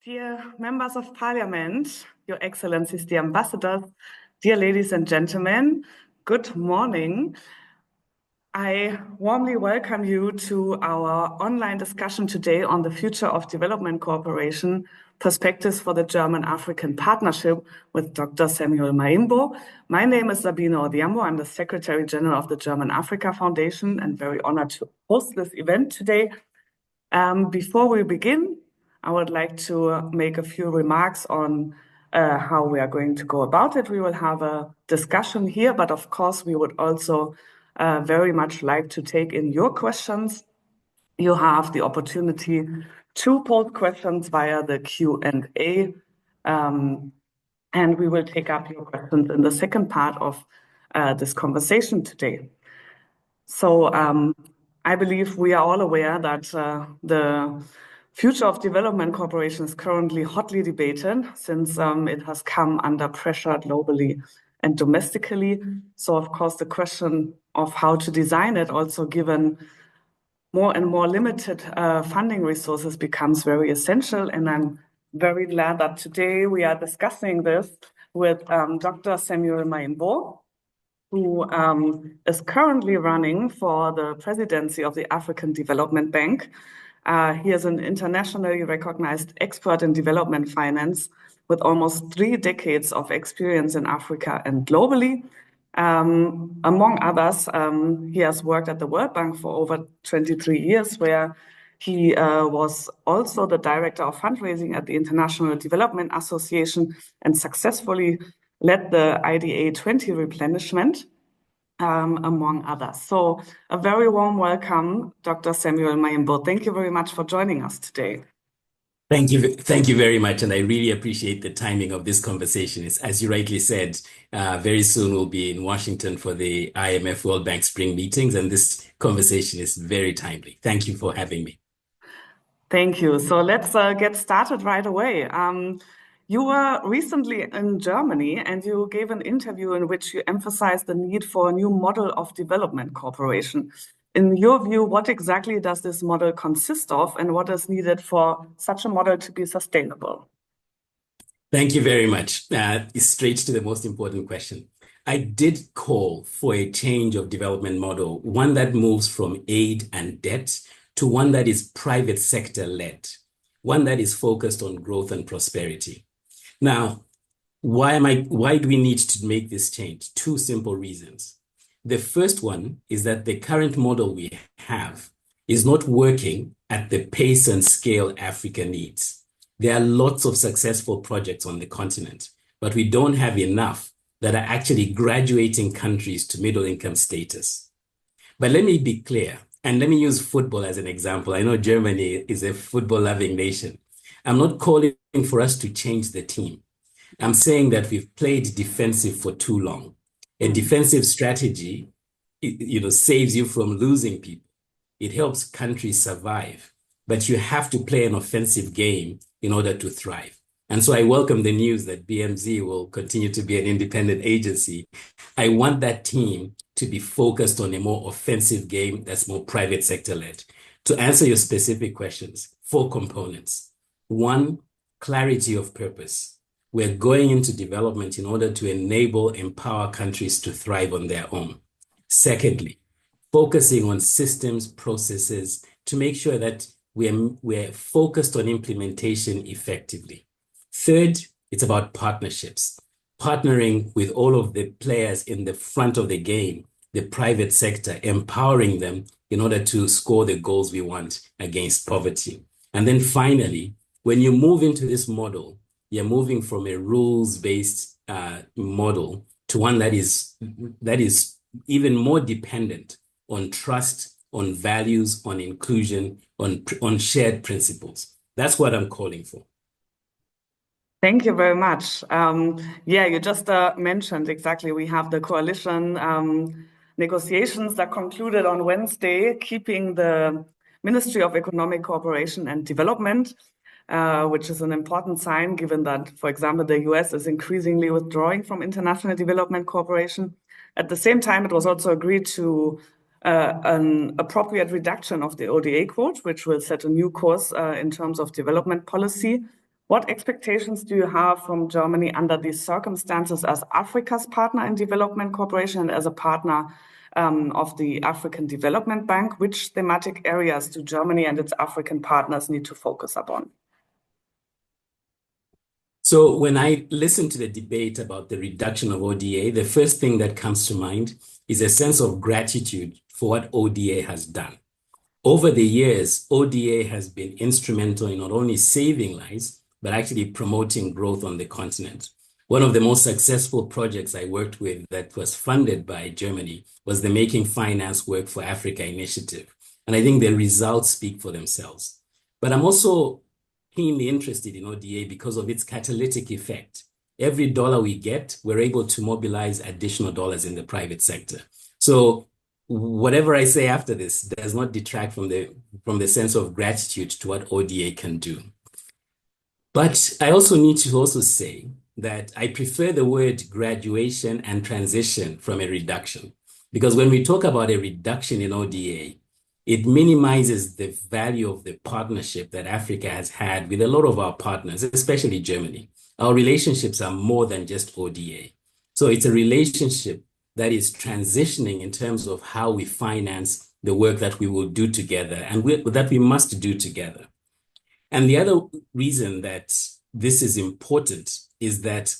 Dear members of parliament, your excellencies, the ambassadors, dear ladies and gentlemen, good morning. I warmly welcome you to our online discussion today on the future of development cooperation, perspectives for the German-African partnership with Dr. Samuel Maimbo. My name is Sabine Odhiambo. I'm the Secretary General of the German Africa Foundation and very honored to host this event today. Before we begin, I would like to make a few remarks on how we are going to go about it. We will have a discussion here, but of course, we would also very much like to take in your questions. You have the opportunity to pose questions via the Q&A, and we will take up your questions in the second part of this conversation today. So I believe we are all aware that the future of development cooperation is currently hotly debated since it has come under pressure globally and domestically. So, of course, the question of how to design it, also given more and more limited funding resources, becomes very essential. And I'm very glad that today we are discussing this with Dr. Samuel Maimbo, who is currently running for the presidency of the African Development Bank. He is an internationally recognized expert in development finance with almost 3 decades of experience in Africa and globally. Among others, he has worked at the World Bank for over 23 years, where he was also the director of fundraising at the International Development Association and successfully led the IDA 20 replenishment, among others. So a very warm welcome, Dr. Samuel Maimbo. Thank you very much for joining us today. Thank you very much, and I really appreciate the timing of this conversation. It's, as you rightly said, very soon we'll be in Washington for the IMF World Bank Spring meetings, and this conversation is very timely. Thank you for having me. Thank you. So let's get started right away. You were recently in Germany and you gave an interview in which you emphasized the need for a new model of development cooperation. In your view, what exactly does this model consist of and what is needed for such a model to be sustainable? Thank you very much. Straight to the most important question. I did call for a change of development model, one that moves from aid and debt to one that is private sector led, one that is focused on growth and prosperity. Now, why do we need to make this change? 2 simple reasons. The first one is that the current model we have is not working at the pace and scale Africa needs. There are lots of successful projects on the continent, but we don't have enough that are actually graduating countries to middle income status. But let me be clear, and let me use football as an example. I know Germany is a football-loving nation. I'm not calling for us to change the team. I'm saying that we've played defensive for too long. A defensive strategy, saves you from losing people. It helps countries survive, but you have to play an offensive game in order to thrive. And so I welcome the news that BMZ will continue to be an independent agency. I want that team to be focused on a more offensive game that's more private sector led. To answer your specific questions, 4 components. 1, clarity of purpose. We're going into development in order to empower countries to thrive on their own. Secondly, focusing on systems, processes to make sure that we're focused on implementation effectively. Third, it's about partnerships, partnering with all of the players in the front of the game, the private sector, empowering them in order to score the goals we want against poverty. And then finally, when you move into this model, you're moving from a rules-based model to one that is even more dependent on trust, on values, on inclusion, on shared principles. That's what I'm calling for. Thank you very much. You just mentioned exactly. We have the coalition negotiations that concluded on Wednesday, keeping the Ministry of Economic Cooperation and Development, which is an important sign given that, for example, the US is increasingly withdrawing from international development cooperation. At the same time, it was also agreed to an appropriate reduction of the ODA quote, which will set a new course in terms of development policy, What expectations do you have from Germany under these circumstances as Africa's partner in development cooperation and as a partner of the African Development Bank? Which thematic areas do Germany and its African partners need to focus upon? So when I listen to the debate about the reduction of ODA, the first thing that comes to mind is a sense of gratitude for what ODA has done. Over the years, ODA has been instrumental in not only saving lives, but actually promoting growth on the continent. One of the most successful projects I worked with that was funded by Germany was the Making Finance Work for Africa initiative. And I think the results speak for themselves. But I'm also keenly interested in ODA because of its catalytic effect. Every dollar we get, we're able to mobilize additional dollars in the private sector. So whatever I say after this does not detract from the sense of gratitude to what ODA can do. But I also need to also say that I prefer the word graduation and transition from a reduction. Because when we talk about a reduction in ODA, it minimizes the value of the partnership that Africa has had with a lot of our partners, especially Germany. Our relationships are more than just ODA. So it's a relationship that is transitioning in terms of how we finance the work that we will do together and that we must do together. And the other reason that this is important is that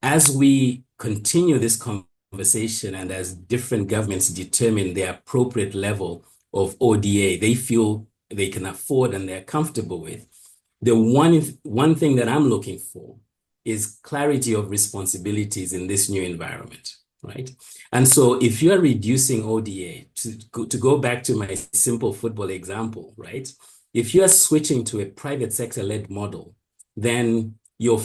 as we continue this conversation and as different governments determine the appropriate level of ODA they feel they can afford and they're comfortable with, the one thing that I'm looking for is clarity of responsibilities in this new environment, right? And so if you're reducing ODA, to go back to my simple football example, right? If you are switching to a private sector-led model, then your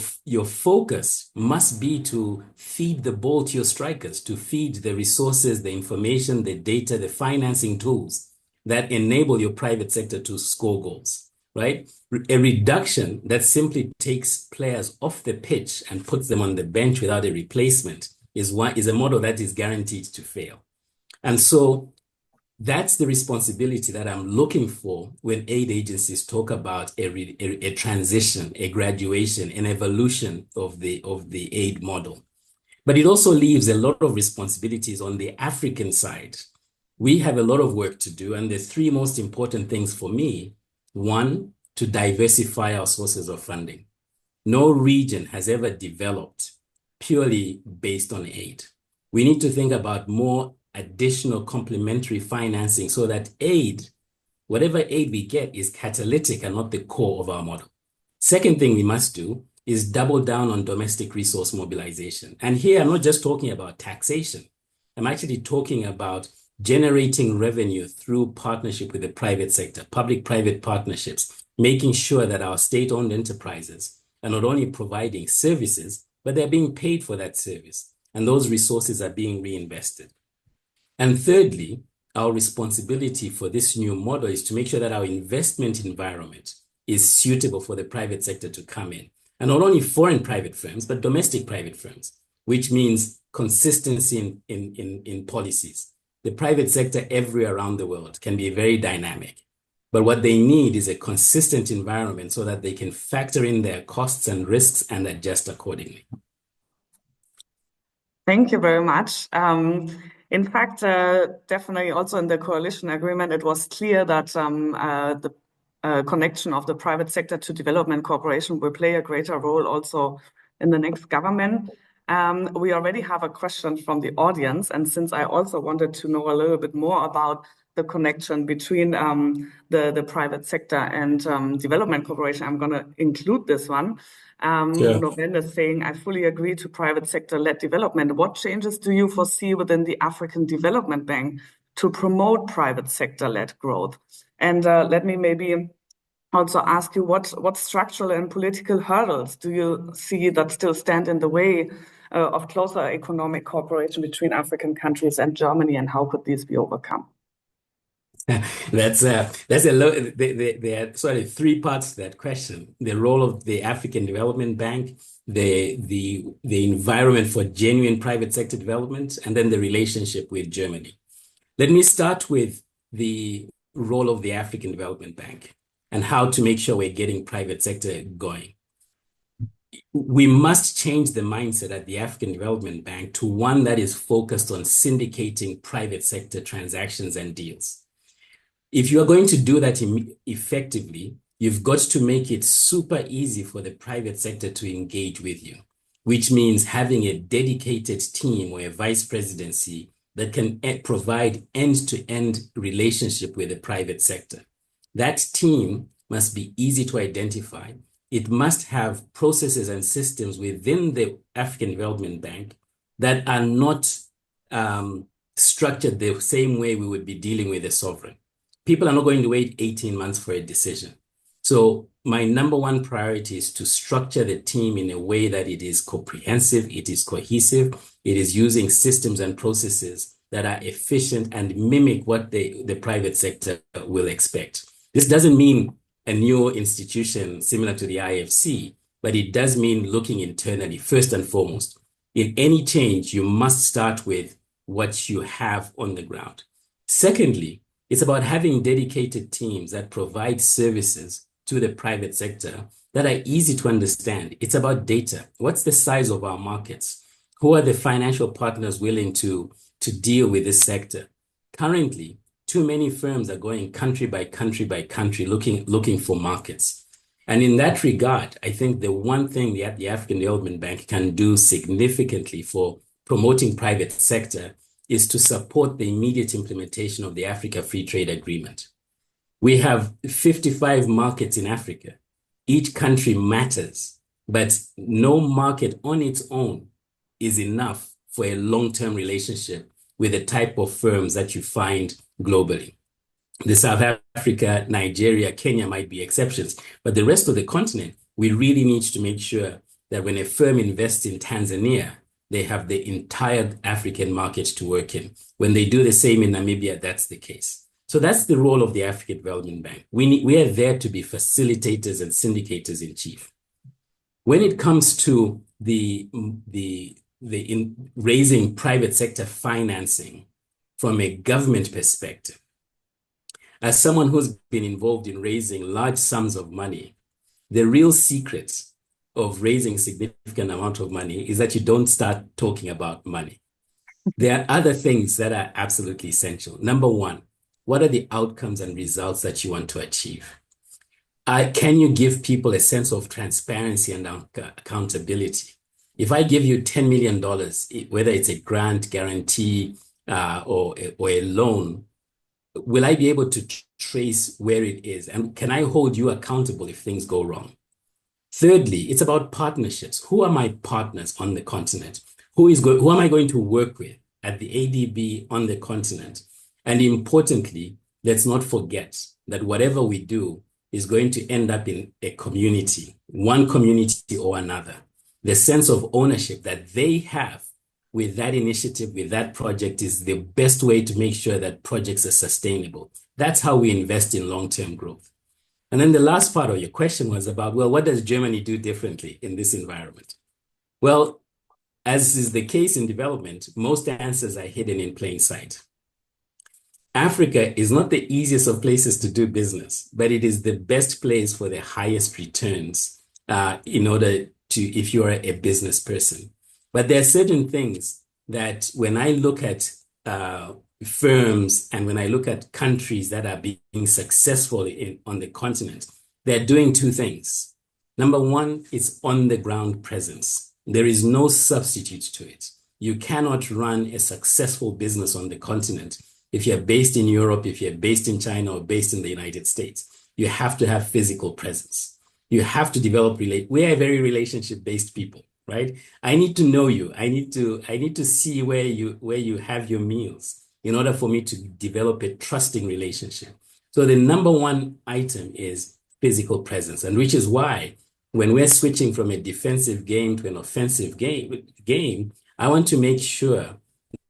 focus must be to feed the ball to your strikers, to feed the resources, the information, the data, the financing tools that enable your private sector to score goals, right? A reduction that simply takes players off the pitch and puts them on the bench without a replacement is a model that is guaranteed to fail. And so that's the responsibility that I'm looking for when aid agencies talk about a transition, a graduation, an evolution of the aid model. But it also leaves a lot of responsibilities on the African side. We have a lot of work to do, and the three most important things for me: one, to diversify our sources of funding. No region has ever developed purely based on aid. We need to think about more additional complementary financing so that aid, whatever aid we get, is catalytic and not the core of our model. Second thing we must do is double down on domestic resource mobilization. And here I'm not just talking about taxation. I'm actually talking about generating revenue through partnership with the private sector, public-private partnerships, making sure that our state-owned enterprises are not only providing services, but they're being paid for that service. And those resources are being reinvested. And thirdly, our responsibility for this new model is to make sure that our investment environment is suitable for the private sector to come in. And not only foreign private firms, but domestic private firms, which means consistency in policies. The private sector everywhere around the world can be very dynamic. But what they need is a consistent environment so that they can factor in their costs and risks and adjust accordingly. Thank you very much. In fact, definitely also in the coalition agreement, it was clear that the connection of the private sector to development cooperation will play a greater role also in the next government. We already have a question from the audience, and since I also wanted to know a little bit more about the connection between the private sector and development cooperation, I'm going to include this one. Noven is saying, I fully agree to private sector-led development. What changes do you foresee within the African Development Bank to promote private sector-led growth? And let me maybe also ask you, what structural and political hurdles do you see that still stand in the way of closer economic cooperation between African countries and Germany, and how could these be overcome? That's a low. There are sort of three parts to that question: the role of the African Development Bank, the environment for genuine private sector development, and then the relationship with Germany. Let me start with the role of the African Development Bank and how to make sure we're getting private sector going. we must change the mindset at the African Development Bank to one that is focused on syndicating private sector transactions and deals. If you are going to do that effectively, you've got to make it super easy for the private sector to engage with you, which means having a dedicated team or a vice presidency that can provide end-to-end relationship with the private sector. That team must be easy to identify. It must have processes and systems within the African Development Bank that are not structured the same way we would be dealing with a sovereign. People are not going to wait 18 months for a decision. So my number one priority is to structure the team in a way that it is comprehensive, it is cohesive, it is using systems and processes that are efficient and mimic what the private sector will expect. This doesn't mean a new institution similar to the IFC, but it does mean looking internally first and foremost. In any change, you must start with what you have on the ground. Secondly, it's about having dedicated teams that provide services to the private sector that are easy to understand. It's about data. What's the size of our markets? Who are the financial partners willing to deal with this sector? Currently, too many firms are going country by country by country looking for markets. And in that regard, I think the one thing that the African Development Bank can do significantly for promoting private sector is to support the immediate implementation of the Africa Free Trade Agreement. We have 55 markets in Africa. Each country matters, but no market on its own is enough for a long-term relationship with the type of firms that you find globally. The South Africa, Nigeria, Kenya might be exceptions, but the rest of the continent, we really need to make sure that when a firm invests in Tanzania, they have the entire African market to work in. When they do the same in Namibia, that's the case. So that's the role of the African Development Bank. We are there to be facilitators and syndicators in chief. When it comes to raising private sector financing from a government perspective, as someone who's been involved in raising large sums of money, the real secret of raising significant amount of money is that you don't start talking about money. There are other things that are absolutely essential. Number one, what are the outcomes and results that you want to achieve? Can you give people a sense of transparency and accountability? If I give you $10 million, whether it's a grant, guarantee, or a loan, will I be able to trace where it is? And can I hold you accountable if things go wrong? Thirdly, it's about partnerships. Who are my partners on the continent? Who am I going to work with at the ADB on the continent? And importantly, let's not forget that whatever we do is going to end up in a community, one community or another. The sense of ownership that they have with that initiative, with that project, is the best way to make sure that projects are sustainable. That's how we invest in long-term growth. And then the last part of your question was about, well, what does Germany do differently in this environment? Well, as is the case in development, most answers are hidden in plain sight. Africa is not the easiest of places to do business, but it is the best place for the highest returns in order to, if you're a business person. But there are certain things that when I look at firms and when I look at countries that are being successful on the continent, they're doing two things. Number one, it's on the ground presence. There is no substitute to it. You cannot run a successful business on the continent if you're based in Europe, if you're based in China, or based in the United States. You have to have physical presence. You have to develop we are very relationship-based people, right? I need to know you. I need to see where you have your meals in order for me to develop a trusting relationship. So the number one item is physical presence, and which is why when we're switching from a defensive game to an offensive game, I want to make sure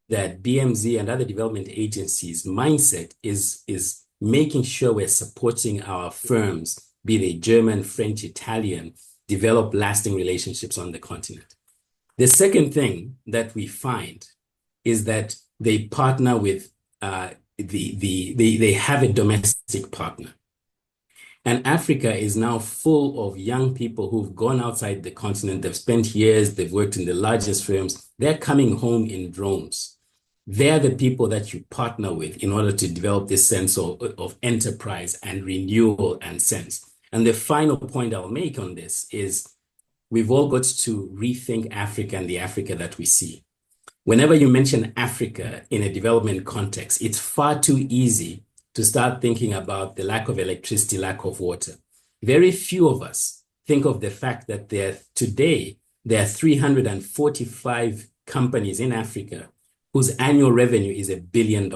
that BMZ and other development agencies' mindset is making sure we're supporting our firms, be they German, French, Italian, develop lasting relationships on the continent. The second thing that we find is that they partner with, they have a domestic partner. And Africa is now full of young people who've gone outside the continent. They've spent years, they've worked in the largest firms. They're coming home in drones. They're the people that you partner with in order to develop this sense of enterprise and renewal and sense. And the final point I'll make on this is we've all got to rethink Africa and the Africa that we see. Whenever you mention Africa in a development context, it's far too easy to start thinking about the lack of electricity, lack of water. Very few of us think of the fact that today there are 345 companies in Africa whose annual revenue is $1 billion.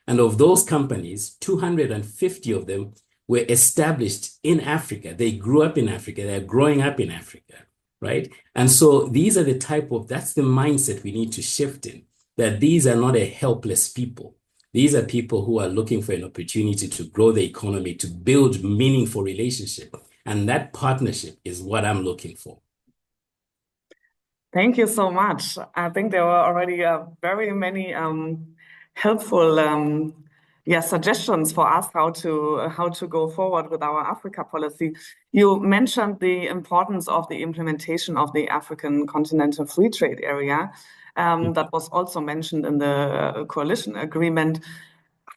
And of those companies, 250 of them were established in Africa. They grew up in Africa. They're growing up in Africa, right? And so that's the mindset we need to shift in, that these are not a helpless people. These are people who are looking for an opportunity to grow the economy, to build meaningful relationship. And that partnership is what I'm looking for. Thank you so much. I think there were already very many helpful suggestions for us how to go forward with our Africa policy. You mentioned the importance of the implementation of the African Continental Free Trade Area. That was also mentioned in the coalition agreement.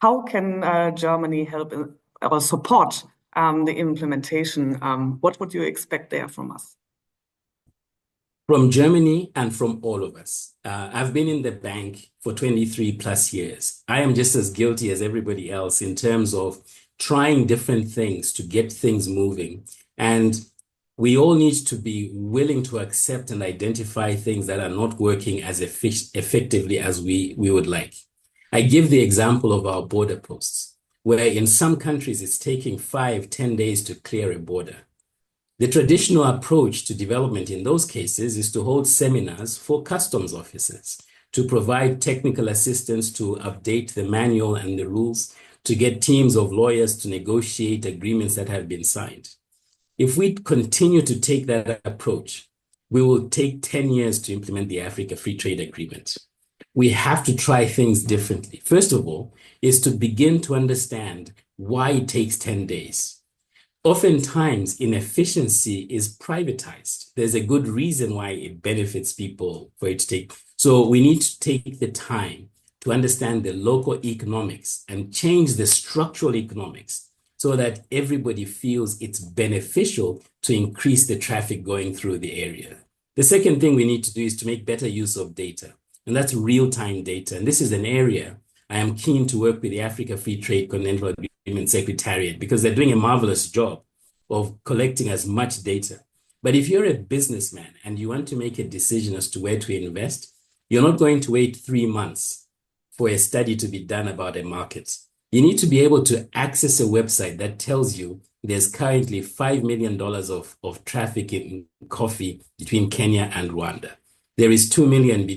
How can Germany help or support the implementation? What would you expect there from us? From Germany and from all of us. I've been in the bank for 23 plus years. I am just as guilty as everybody else in terms of trying different things to get things moving. And we all need to be willing to accept and identify things that are not working as effectively as we would like. I give the example of our border posts, where in some countries it's taking 5-10 days to clear a border. The traditional approach to development in those cases is to hold seminars for customs officers, to provide technical assistance to update the manual and the rules, to get teams of lawyers to negotiate agreements that have been signed. If we continue to take that approach, we will take 10 years to implement the Africa Free Trade Agreement. We have to try things differently. First of all, is to begin to understand why it takes 10 days. Oftentimes, inefficiency is privatized. There's a good reason why it benefits people for it to take. So we need to take the time to understand the local economics and change the structural economics so that everybody feels it's beneficial to increase the traffic going through the area. The second thing we need to do is to make better use of data, and that's real-time data. And this is an area I am keen to work with the Africa Free Trade Continental Agreement Secretariat because they're doing a marvelous job of collecting as much data. But if you're a businessman and you want to make a decision as to where to invest, you're not going to wait 3 months for a study to be done about a market. You need to be able to access a website that tells you there's currently $5 million of traffic in coffee between Kenya and Rwanda. There is 2 million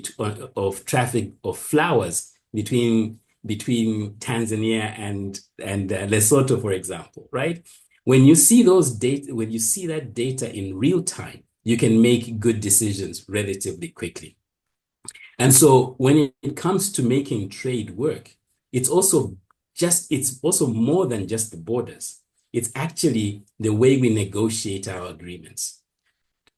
of traffic of flowers between Tanzania and Lesotho, for example, right? When you see those data, when you see that data in real time, you can make good decisions relatively quickly. And so when it comes to making trade work, it's also more than just the borders. It's actually the way we negotiate our agreements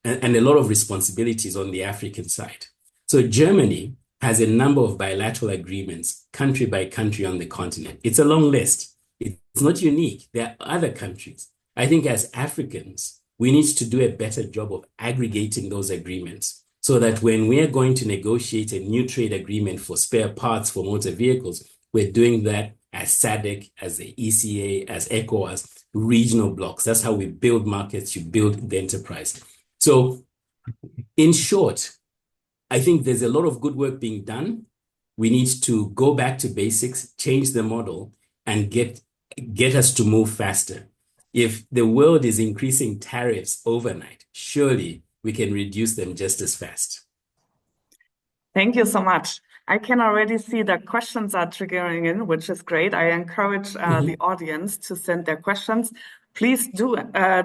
and a lot of responsibilities on the African side. So Germany has a number of bilateral agreements, country by country on the continent. It's a long list. It's not unique. There are other countries. I think as Africans, we need to do a better job of aggregating those agreements so that when we are going to negotiate a new trade agreement for spare parts for motor vehicles, we're doing that as SADC, as the ECA, as ECOWAS, regional blocks. That's how we build markets, you build the enterprise. So in short, I think there's a lot of good work being done. We need to go back to basics, change the model, and get us to move faster. If the world is increasing tariffs overnight, surely we can reduce them just as fast. Thank you so much. I can already see that questions are triggering in, which is great. I encourage the audience to send their questions. Please do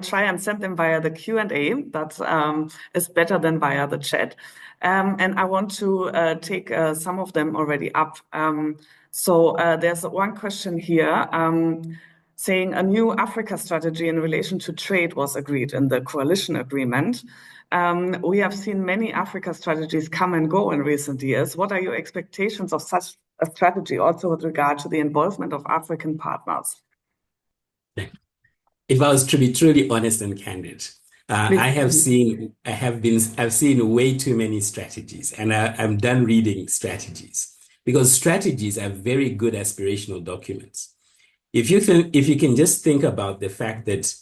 try and send them via the Q&A. That is better than via the chat. And I want to take some of them already up. So there's one question here. saying a new Africa strategy in relation to trade was agreed in the coalition agreement. We have seen many Africa strategies come and go in recent years. What are your expectations of such a strategy, also with regard to the involvement of African partners? If I was to be truly honest and candid, I've seen way too many strategies, and I'm done reading strategies, because strategies are very good aspirational documents. If you can just think about the fact that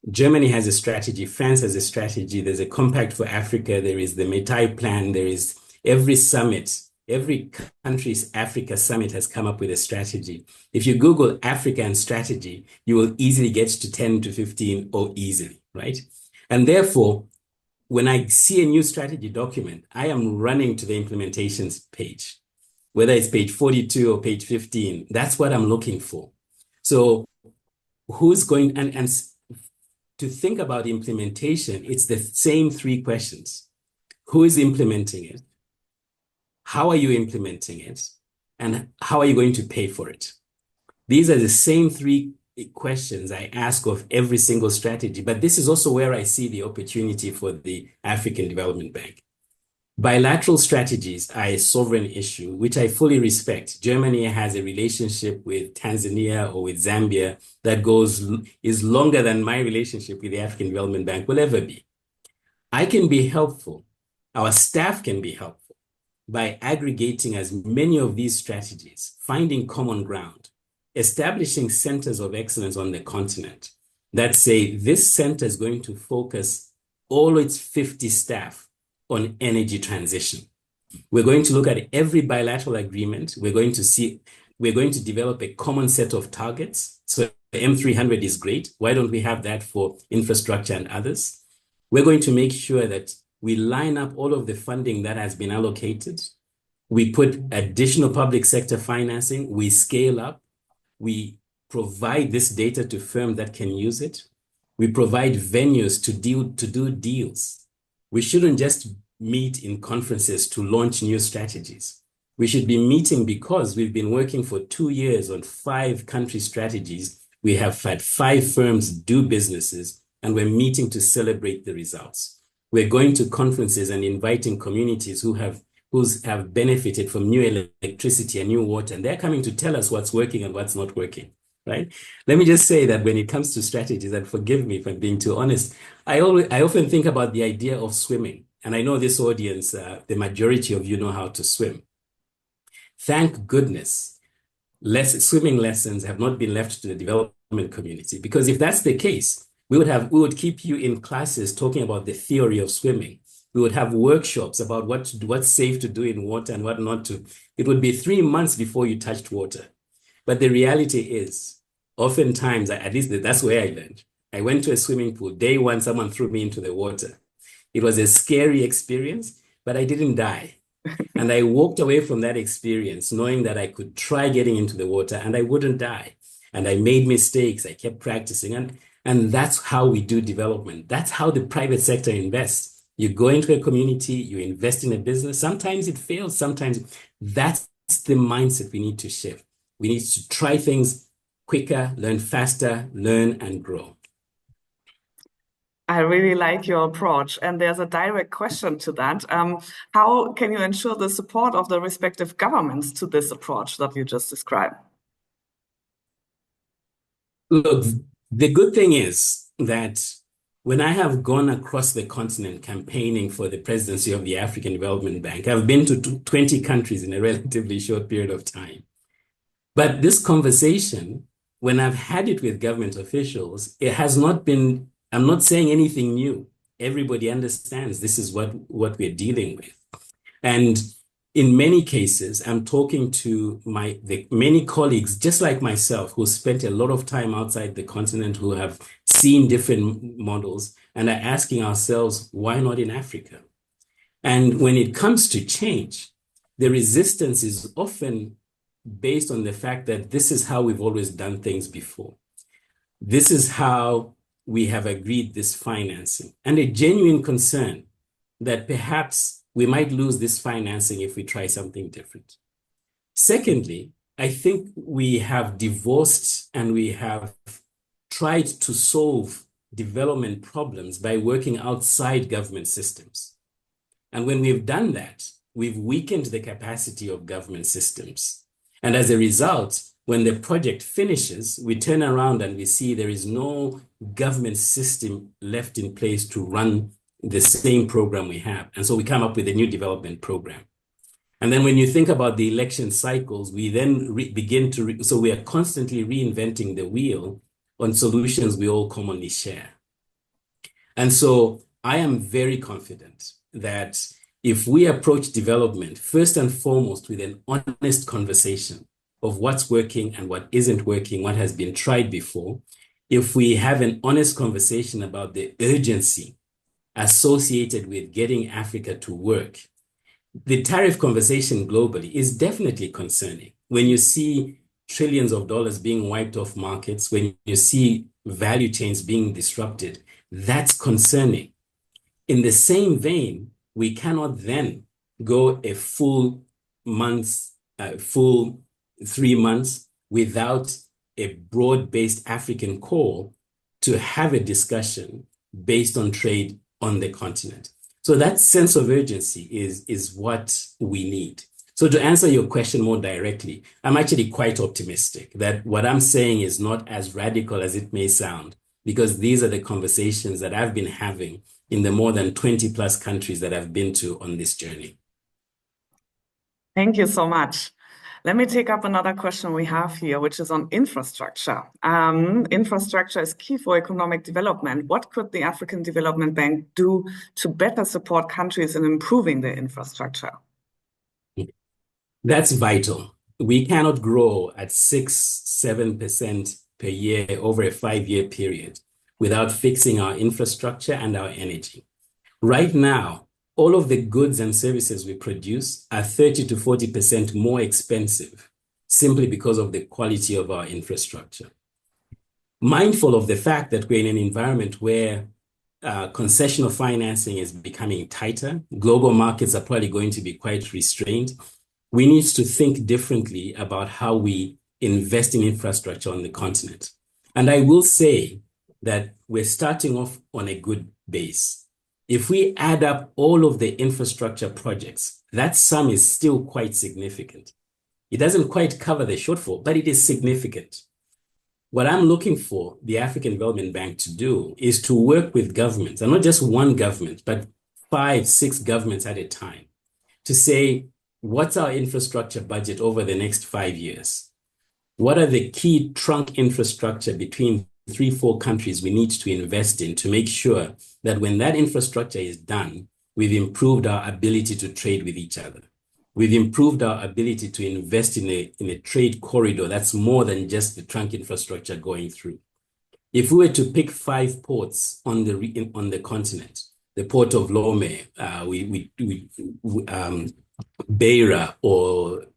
Germany has a strategy, France has a strategy, there's a Compact for Africa, there is the Metai Plan, there is every summit, every country's Africa summit has come up with a strategy. If you Google Africa and strategy, you will easily get to 10 to 15 or easily, right? And therefore, when I see a new strategy document, I am running to the implementations page, whether it's page 42 or page 15. That's what I'm looking for. So who's going, and to think about implementation, it's the same three questions. Who is implementing it? How are you implementing it? And how are you going to pay for it? These are the same three questions I ask of every single strategy, but this is also where I see the opportunity for the African Development Bank. Bilateral strategies are a sovereign issue, which I fully respect. Germany has a relationship with Tanzania or with Zambia that is longer than my relationship with the African Development Bank will ever be. I can be helpful. Our staff can be helpful by aggregating as many of these strategies, finding common ground, establishing centers of excellence on the continent that say this center is going to focus all its 50 staff on energy transition. We're going to look at every bilateral agreement. We're going to develop a common set of targets. So M300 is great. Why don't we have that for infrastructure and others? We're going to make sure that we line up all of the funding that has been allocated. We put additional public sector financing. We scale up. We provide this data to firms that can use it. We provide venues to do deals. We shouldn't just meet in conferences to launch new strategies. We should be meeting because we've been working for 2 years on 5 country strategies. We have had 5 firms do businesses, and we're meeting to celebrate the results. We're going to conferences and inviting communities who have benefited from new electricity and new water, and they're coming to tell us what's working and what's not working. Right? Let me just say that when it comes to strategies, and forgive me if I'm being too honest, I often think about the idea of swimming. And I know this audience, the majority of you know how to swim. Thank goodness, swimming lessons have not been left to the development community, because if that's the case, we would keep you in classes talking about the theory of swimming. We would have workshops about what's safe to do in water and what not to. It would be 3 months before you touched water. But the reality is, oftentimes, at least that's where I learned. I went to a swimming pool. Day one, someone threw me into the water. It was a scary experience, but I didn't die. And I walked away from that experience knowing that I could try getting into the water and I wouldn't die. And I made mistakes. I kept practicing. And that's how we do development. That's how the private sector invests. You go into a community, you invest in a business. Sometimes it fails. Sometimes that's the mindset we need to shift. We need to try things quicker, learn faster, learn and grow. I really like your approach. And there's a direct question to that. How can you ensure the support of the respective governments to this approach that you just described? Look, the good thing is that when I have gone across the continent campaigning for the presidency of the African Development Bank, I've been to 20 countries in a relatively short period of time. But this conversation, when I've had it with government officials, it has not been, I'm not saying anything new. Everybody understands this is what we're dealing with. And in many cases, I'm talking to the many colleagues, just like myself, who spent a lot of time outside the continent, who have seen different models, and are asking ourselves, why not in Africa? And when it comes to change, the resistance is often based on the fact that this is how we've always done things before. This is how we have agreed this financing, and a genuine concern that perhaps we might lose this financing if we try something different. Secondly, I think we have divorced and we have tried to solve development problems by working outside government systems. And when we've done that, we've weakened the capacity of government systems. And as a result, when the project finishes, we turn around and we see there is no government system left in place to run the same program we have. And so we come up with a new development program. And then when you think about the election cycles, we then so we are constantly reinventing the wheel on solutions we all commonly share. And so I am very confident that if we approach development, first and foremost, with an honest conversation of what's working and what isn't working, what has been tried before, if we have an honest conversation about the urgency associated with getting Africa to work, the tariff conversation globally is definitely concerning. When you see trillions of dollars being wiped off markets, when you see value chains being disrupted, that's concerning. In the same vein, we cannot then go a full 3 months without a broad-based African call to have a discussion based on trade on the continent. So that sense of urgency is what we need. So to answer your question more directly, I'm actually quite optimistic that what I'm saying is not as radical as it may sound, because these are the conversations that I've been having in the more than 20 plus countries that I've been to on this journey. Thank you so much. Let me take up another question we have here, which is on infrastructure. Infrastructure is key for economic development. What could the African Development Bank do to better support countries in improving their infrastructure? That's vital. We cannot grow at 6-7% per year over a 5-year period without fixing our infrastructure and our energy. Right now, all of the goods and services we produce are 30 to 40% more expensive simply because of the quality of our infrastructure. Mindful of the fact that we're in an environment where concessional financing is becoming tighter, global markets are probably going to be quite restrained, we need to think differently about how we invest in infrastructure on the continent. And I will say that we're starting off on a good base. If we add up all of the infrastructure projects, that sum is still quite significant. It doesn't quite cover the shortfall, but it is significant. What I'm looking for the African Development Bank to do is to work with governments, and not just one government, but 5, 6 governments at a time, to say, what's our infrastructure budget over the next 5 years? What are the key trunk infrastructure between 3, 4 countries we need to invest in to make sure that when that infrastructure is done, we've improved our ability to trade with each other. We've improved our ability to invest in a trade corridor that's more than just the trunk infrastructure going through. If we were to pick 5 ports on the continent, the port of Lome, Beira or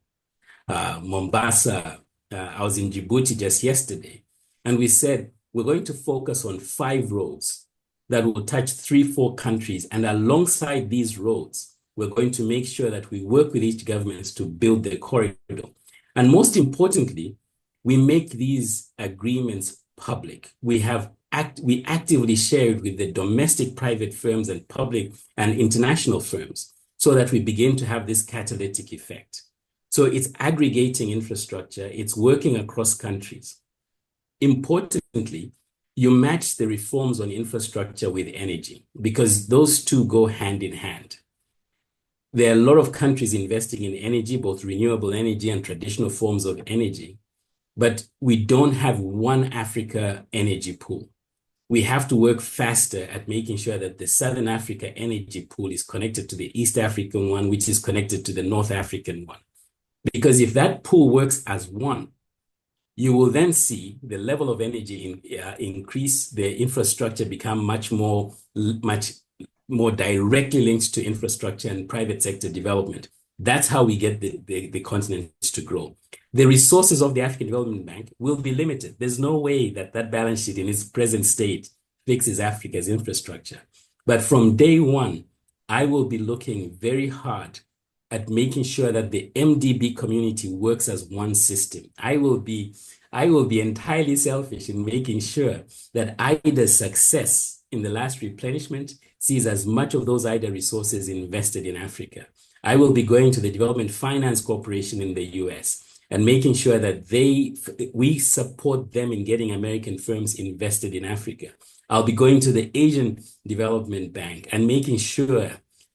Mombasa, I was in Djibouti just yesterday, and we said, we're going to focus on 5 roads that will touch 3, 4 countries. And alongside these roads, we're going to make sure that we work with each government to build the corridor. And most importantly, we make these agreements public. We actively share it with the domestic private firms and public and international firms so that we begin to have this catalytic effect. So it's aggregating infrastructure. It's working across countries. Importantly, you match the reforms on infrastructure with energy because those two go hand in hand. There are a lot of countries investing in energy, both renewable energy and traditional forms of energy, but we don't have one Africa energy pool. We have to work faster at making sure that the Southern Africa energy pool is connected to the East African one, which is connected to the North African one. Because if that pool works as one, you will then see the level of energy increase, the infrastructure become much more directly linked to infrastructure and private sector development. That's how we get the continents to grow. The resources of the African Development Bank will be limited. There's no way that balance sheet in its present state fixes Africa's infrastructure. But from day one, I will be looking very hard at making sure that the MDB community works as one system. I will be entirely selfish in making sure that IDA's success in the last replenishment sees as much of those IDA resources invested in Africa. I will be going to the Development Finance Corporation in the US and making sure that we support them in getting American firms invested in Africa. I'll be going to the Asian Development Bank and making sure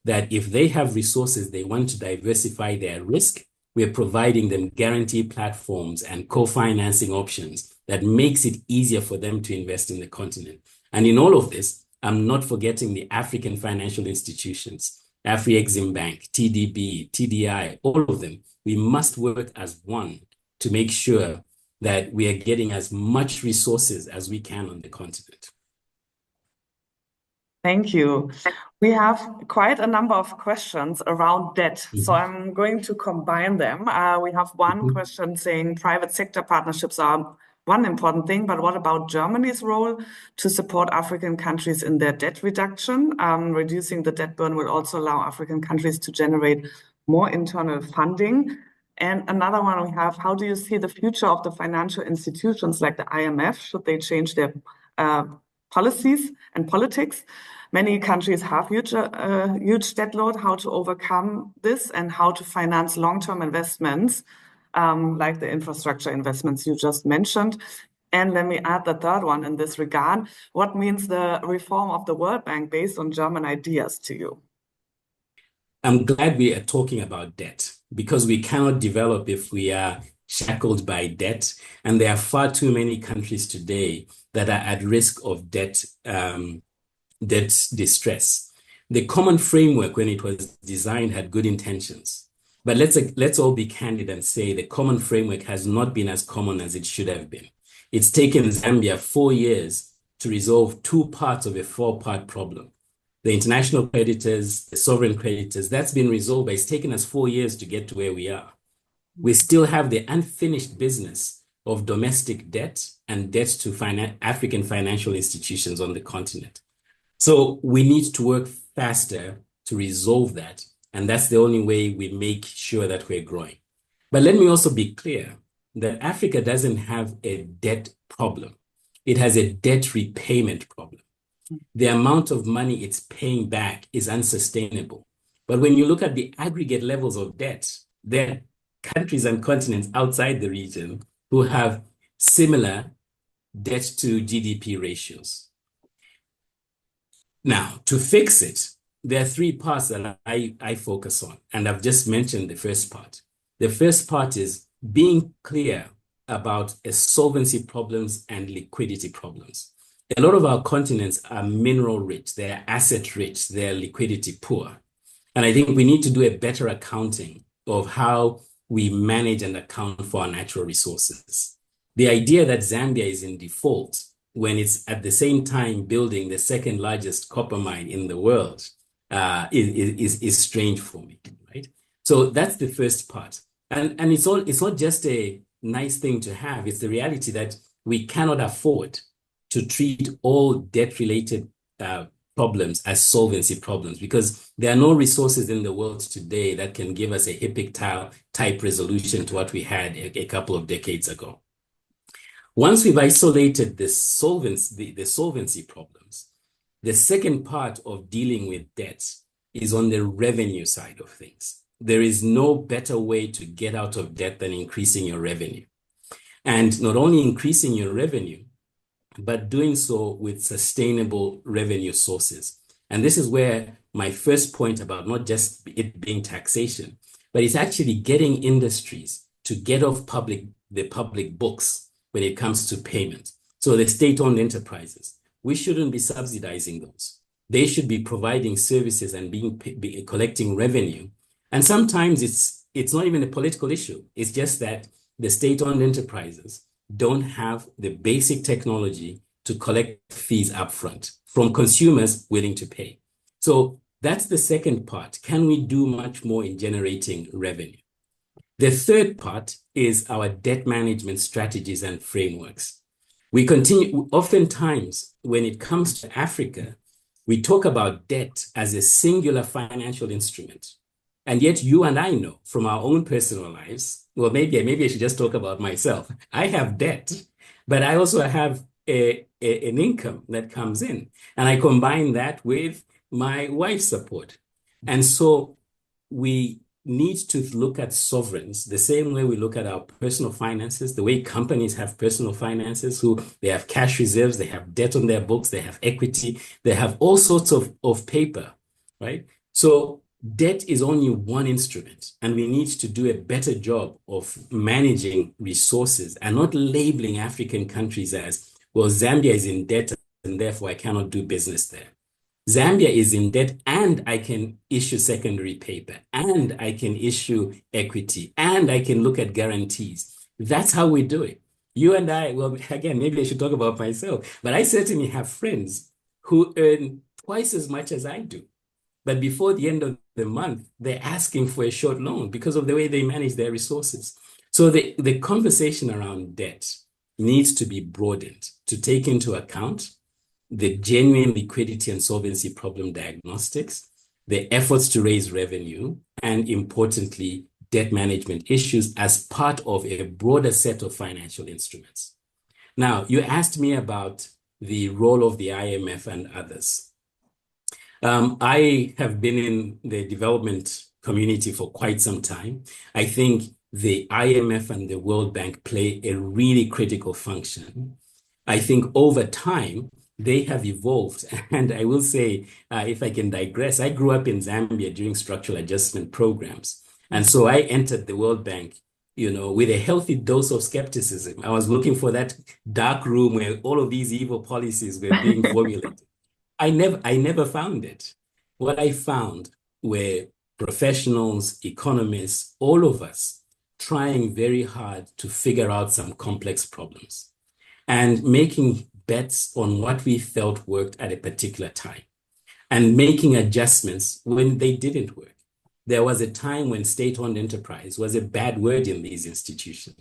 that if they have resources they want to diversify their risk, we're providing them guarantee platforms and co-financing options that makes it easier for them to invest in the continent. And in all of this, I'm not forgetting the African financial institutions, Afri-Exim Bank, TDB, TDI, all of them. We must work as one to make sure that we are getting as much resources as we can on the continent. Thank you. We have quite a number of questions around debt, so I'm going to combine them. We have one question saying private sector partnerships are one important thing, but what about Germany's role to support African countries in their debt reduction? Reducing the debt burden will also allow African countries to generate more internal funding. And another one we have, how do you see the future of the financial institutions like the IMF? Should they change their policies and politics? Many countries have huge debt load. How to overcome this and how to finance long-term investments like the infrastructure investments you just mentioned. And let me add the third one in this regard. What means the reform of the World Bank based on German ideas to you? I'm glad we are talking about debt because we cannot develop if we are shackled by debt. And there are far too many countries today that are at risk of debt distress. The common framework, when it was designed, had good intentions. But let's all be candid and say the common framework has not been as common as it should have been. It's taken Zambia 4 years to resolve 2 parts of a 4-part problem. The international creditors, the sovereign creditors, that's been resolved, but it's taken us 4 years to get to where we are. We still have the unfinished business of domestic debt and debt to African financial institutions on the continent. So we need to work faster to resolve that. And that's the only way we make sure that we're growing. But let me also be clear that Africa doesn't have a debt problem. It has a debt repayment problem. The amount of money it's paying back is unsustainable. But when you look at the aggregate levels of debt, there are countries and continents outside the region who have similar debt to GDP ratios. Now, to fix it, there are 3 parts that I focus on, and I've just mentioned the first part. The first part is being clear about solvency problems and liquidity problems. A lot of our continents are mineral rich, they're asset rich, they're liquidity poor. And I think we need to do a better accounting of how we manage and account for our natural resources. The idea that Zambia is in default when it's at the same time building the 2nd largest copper mine in the world is strange for me, right? So that's the first part. And it's not just a nice thing to have, it's the reality that we cannot afford to treat all debt-related problems as solvency problems because there are no resources in the world today that can give us a HIPIC-type resolution to what we had a couple of decades ago. Once we've isolated the solvency problems, the second part of dealing with debt is on the revenue side of things. There is no better way to get out of debt than increasing your revenue. And not only increasing your revenue, but doing so with sustainable revenue sources. And this is where my first point about not just it being taxation, but it's actually getting industries to get off the public books when it comes to payment. So the state-owned enterprises, we shouldn't be subsidizing those. They should be providing services and be collecting revenue. And sometimes it's not even a political issue. It's just that the state-owned enterprises don't have the basic technology to collect fees upfront from consumers willing to pay. So that's the second part. Can we do much more in generating revenue? The third part is our debt management strategies and frameworks. We continue, oftentimes, when it comes to Africa, we talk about debt as a singular financial instrument. And yet you and I know from our own personal lives, well, maybe I should just talk about myself. I have debt, but I also have an income that comes in. And I combine that with my wife's support. And so we need to look at sovereigns the same way we look at our personal finances, the way companies have personal finances, who they have cash reserves, they have debt on their books, they have equity, they have all sorts of paper, right? So debt is only one instrument, and we need to do a better job of managing resources and not labeling African countries as, well, Zambia is in debt and therefore I cannot do business there. Zambia is in debt and I can issue secondary paper and I can issue equity and I can look at guarantees. That's how we do it. You and I, well, again, maybe I should talk about myself, but I certainly have friends who earn twice as much as I do. But before the end of the month, they're asking for a short loan because of the way they manage their resources. So the conversation around debt needs to be broadened to take into account the genuine liquidity and solvency problem diagnostics, the efforts to raise revenue, and importantly, debt management issues as part of a broader set of financial instruments. Now, you asked me about the role of the IMF and others. I have been in the development community for quite some time. I think the IMF and the World Bank play a really critical function. I think over time, they have evolved. And I will say, if I can digress, I grew up in Zambia during structural adjustment programs. And so I entered the World Bank, with a healthy dose of skepticism. I was looking for that dark room where all of these evil policies were being formulated. I never found it. What I found were professionals, economists, all of us trying very hard to figure out some complex problems and making bets on what we felt worked at a particular time and making adjustments when they didn't work. There was a time when state-owned enterprise was a bad word in these institutions.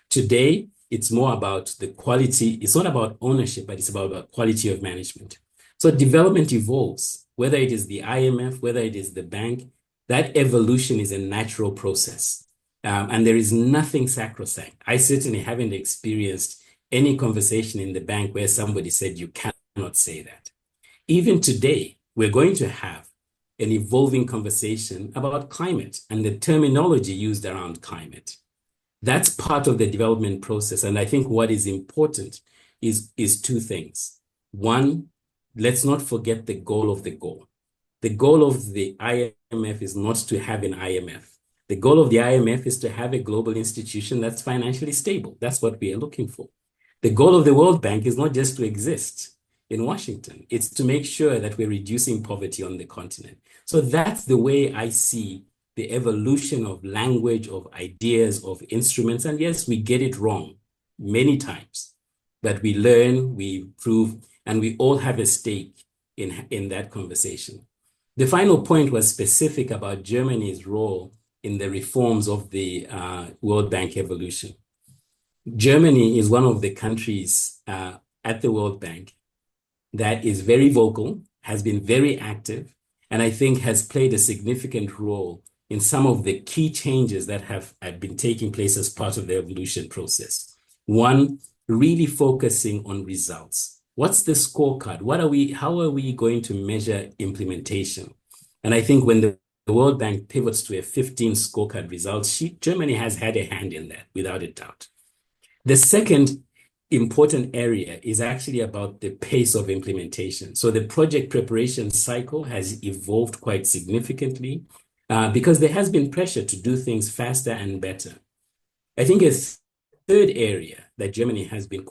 Today, it's more about the quality. It's not about ownership, but it's about quality of management. So development evolves, whether it is the IMF, whether it is the bank, that evolution is a natural process. And there is nothing sacrosanct. I certainly haven't experienced any conversation in the bank where somebody said you cannot say that. Even today, we're going to have an evolving conversation about climate and the terminology used around climate. That's part of the development process. And I think what is important is two things. One, let's not forget the goal of the goal. The goal of the IMF is not to have an IMF. The goal of the IMF is to have a global institution that's financially stable. That's what we are looking for. The goal of the World Bank is not just to exist in Washington. It's to make sure that we're reducing poverty on the continent. So that's the way I see the evolution of language, of ideas, of instruments. And yes, we get it wrong many times, but we learn, we improve, and we all have a stake in that conversation. The final point was specific about Germany's role in the reforms of the World Bank evolution. Germany is one of the countries at the World Bank that is very vocal, has been very active, and I think has played a significant role in some of the key changes that have been taking place as part of the evolution process. One, really focusing on results. What's the scorecard? How are we going to measure implementation? And I think when the World Bank pivots to a 15 scorecard results sheet, Germany has had a hand in that, without a doubt. The second important area is actually about the pace of implementation. So the project preparation cycle has evolved quite significantly because there has been pressure to do things faster and better. I think a third area that Germany has been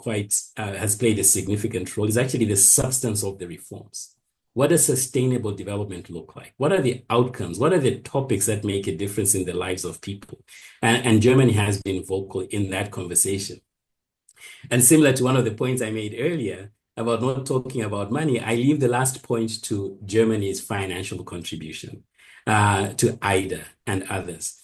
has played a significant role is actually the substance of the reforms. What does sustainable development look like? What are the outcomes? What are the topics that make a difference in the lives of people? And Germany has been vocal in that conversation. And similar to one of the points I made earlier about not talking about money, I leave the last point to Germany's financial contribution to IDA and others.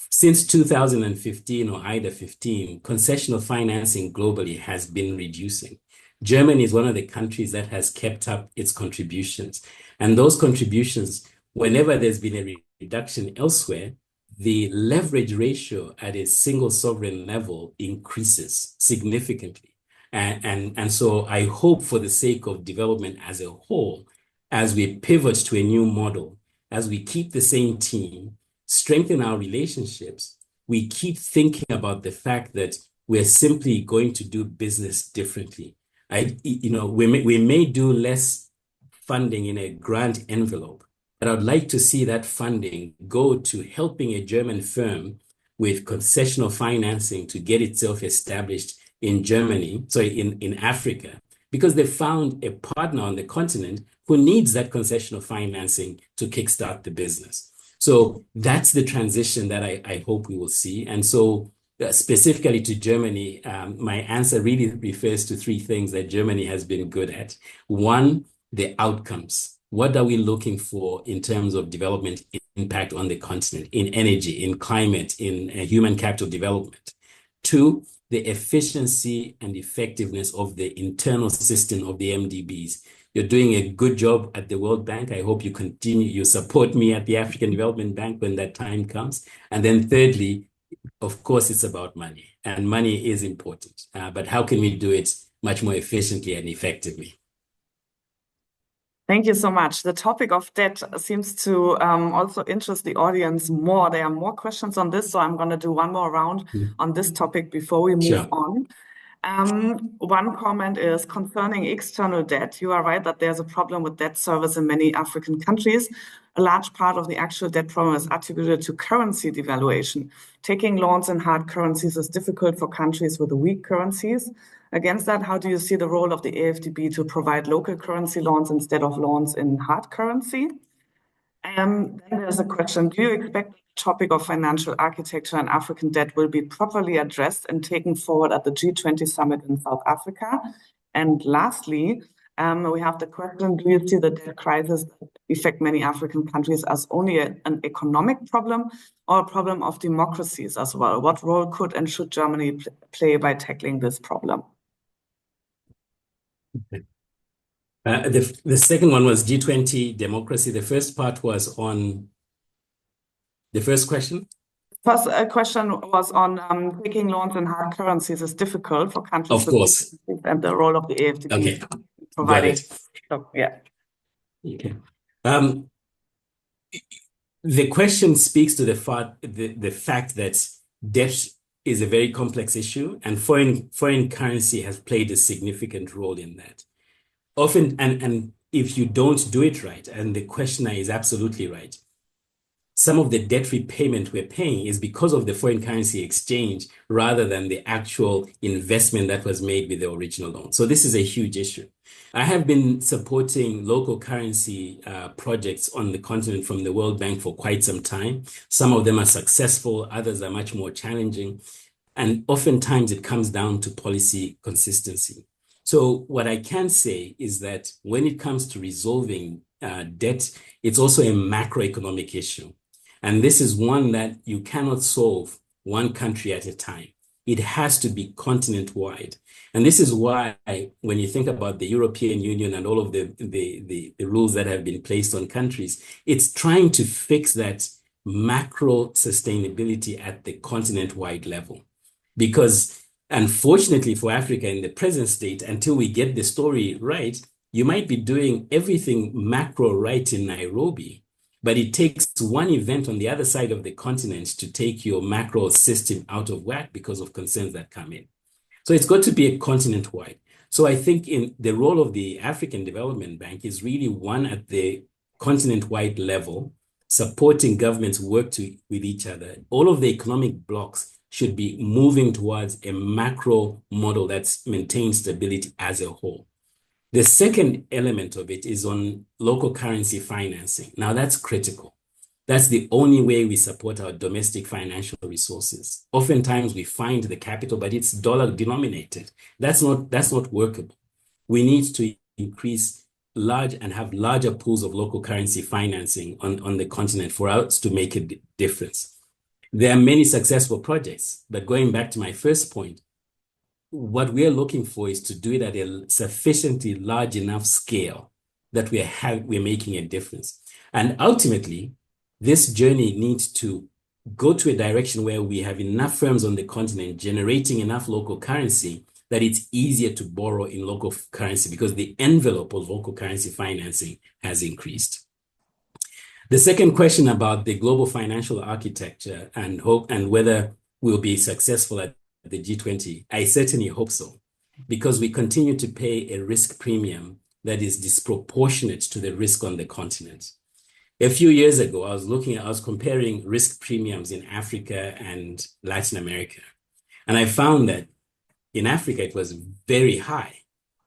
Since 2015 or IDA 15, concessional financing globally has been reducing. Germany is one of the countries that has kept up its contributions. And those contributions whenever there's been a reduction elsewhere, the leverage ratio at a single sovereign level increases significantly. And so I hope for the sake of development as a whole, as we pivot to a new model, as we keep the same team, strengthen our relationships, we keep thinking about the fact that we're simply going to do business differently. We may do less funding in a grant envelope, but I'd like to see that funding go to helping a German firm with concessional financing to get itself established in Germany, in Africa, because they found a partner on the continent who needs that concessional financing to kickstart the business. So that's the transition that I hope we will see. And so specifically to Germany, my answer really refers to three things that Germany has been good at. One, the outcomes. What are we looking for in terms of development impact on the continent, in energy, in climate, in human capital development? Two, the efficiency and effectiveness of the internal system of the MDBs. You're doing a good job at the World Bank. I hope you support me at the African Development Bank when that time comes. And then thirdly, of course, it's about money, and money is important. But how can we do it much more efficiently and effectively? Thank you so much. The topic of debt seems to also interest the audience more. There are more questions on this, so I'm going to do one more round on this topic before we move on. One comment is concerning external debt. You are right that there's a problem with debt service in many African countries. A large part of the actual debt problem is attributed to currency devaluation. Taking loans in hard currencies is difficult for countries with weak currencies. Against that, how do you see the role of the AFDB to provide local currency loans instead of loans in hard currency? Then there's a question, do you expect the topic of financial architecture and African debt will be properly addressed and taken forward at the G20 summit in South Africa? And lastly, we have the question, do you see the debt crisis that affect many African countries as only an economic problem or a problem of democracies as well? What role could and should Germany play by tackling this problem? The second one was G20 democracy. The first part was on the first question. First question was on taking loans in hard currencies is difficult for countries. Of course. And the role of the AFDB. Okay, got it. So, yeah. Okay. The question speaks to the fact that debt is a very complex issue, and foreign currency has played a significant role in that. Often, and if you don't do it right, and the questioner is absolutely right, some of the debt repayment we're paying is because of the foreign currency exchange rather than the actual investment that was made with the original loan. So this is a huge issue. I have been supporting local currency projects on the continent from the World Bank for quite some time. Some of them are successful, others are much more challenging. And oftentimes it comes down to policy consistency. So what I can say is that when it comes to resolving debt, it's also a macroeconomic issue. And this is one that you cannot solve one country at a time. It has to be continent-wide. And this is why when you think about the European Union and all of the rules that have been placed on countries, it's trying to fix that macro sustainability at the continent-wide level. Because unfortunately for Africa in the present state, until we get the story right, you might be doing everything macro right in Nairobi, but it takes one event on the other side of the continent to take your macro system out of whack because of concerns that come in. So it's got to be a continent-wide. So I think in the role of the African Development Bank is really one at the continent-wide level, supporting governments work with each other. All of the economic blocks should be moving towards a macro model that maintains stability as a whole. The second element of it is on local currency financing. Now that's critical. That's the only way we support our domestic financial resources. Oftentimes we find the capital, but it's dollar denominated. That's not workable. We need to increase and have larger pools of local currency financing on the continent for us to make a difference. There are many successful projects, but going back to my first point, what we're looking for is to do it at a sufficiently large enough scale that we're making a difference. And ultimately, this journey needs to go to a direction where we have enough firms on the continent generating enough local currency that it's easier to borrow in local currency because the envelope of local currency financing has increased. The second question about the global financial architecture and whether we'll be successful at the G20, I certainly hope so, because we continue to pay a risk premium that is disproportionate to the risk on the continent. A few years ago, I was comparing risk premiums in Africa and Latin America. And I found that in Africa, it was very high.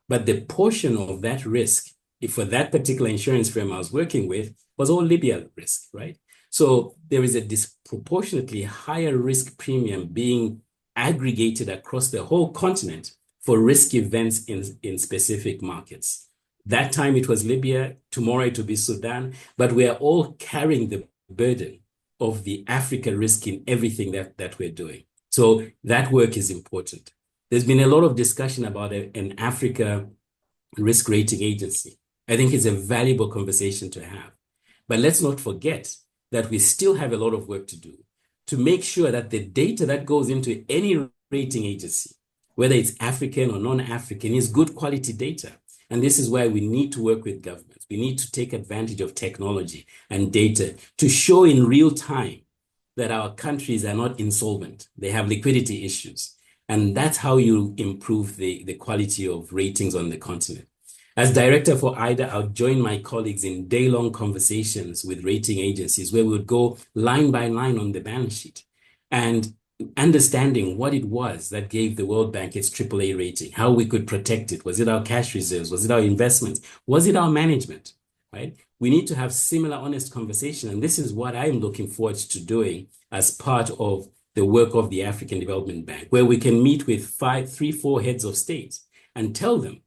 But the portion of that risk, if for that particular insurance firm I was working with, was all Libya risk, right? So there is a disproportionately higher risk premium being aggregated across the whole continent for risk events in specific markets. That time it was Libya, tomorrow it will be Sudan, but we are all carrying the burden of the Africa risk in everything that we're doing. So that work is important. There's been a lot of discussion about an Africa risk rating agency. I think it's a valuable conversation to have. But let's not forget that we still have a lot of work to do to make sure that the data that goes into any rating agency, whether it's African or non-African, is good quality data. And this is why we need to work with governments. We need to take advantage of technology and data to show in real time that our countries are not insolvent. They have liquidity issues. And that's how you improve the quality of ratings on the continent. As director for IDA, I'll join my colleagues in day-long conversations with rating agencies where we would go line by line on the balance sheet and understanding what it was that gave the World Bank its AAA rating, how we could protect it. Was it our cash reserves? Was it our investments? Was it our management, right? We need to have similar honest conversation. And this is what I'm looking forward to doing as part of the work of the African Development Bank, where we can meet with 3, 4 heads of state and tell them,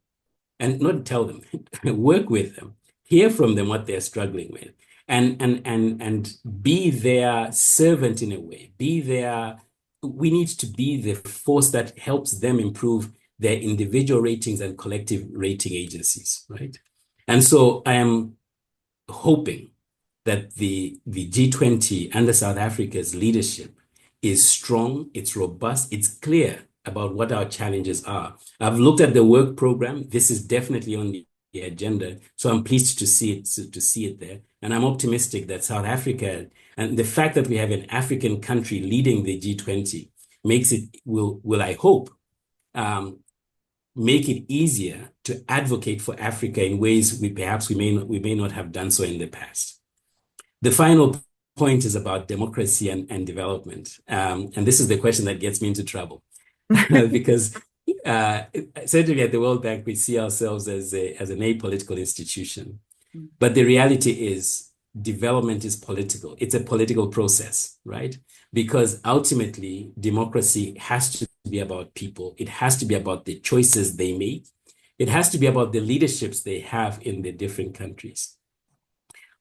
and not tell them, work with them, hear from them what they're struggling with, and be their servant in a way, we need to be the force that helps them improve their individual ratings and collective rating agencies, right? And so I am hoping that the G20 under South Africa's leadership is strong, it's robust, it's clear about what our challenges are. I've looked at the work program. This is definitely on the agenda. So I'm pleased to see it there. And I'm optimistic that South Africa, and the fact that we have an African country leading the G20 will I hope, make it easier to advocate for Africa in ways we may not have done so in the past. The final point is about democracy and development. And this is the question that gets me into trouble. Because certainly at the World Bank, we see ourselves as an apolitical institution. But the reality is development is political. It's a political process, right? Because ultimately, democracy has to be about people. It has to be about the choices they make. It has to be about the leaderships they have in the different countries.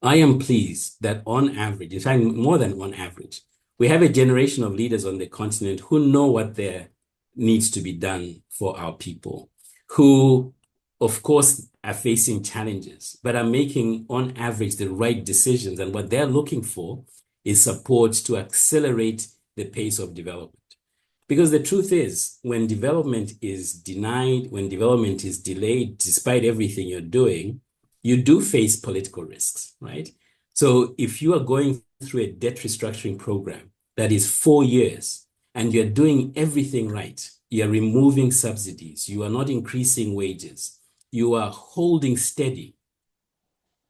I am pleased that on average, in fact, more than on average, we have a generation of leaders on the continent who know what there needs to be done for our people, who, of course, are facing challenges, but are making, on average, the right decisions. And what they're looking for is support to accelerate the pace of development. Because the truth is, when development is denied, when development is delayed, despite everything you're doing, you do face political risks, right? So if you are going through a debt restructuring program that is 4 years and you're doing everything right, you're removing subsidies, you are not increasing wages, you are holding steady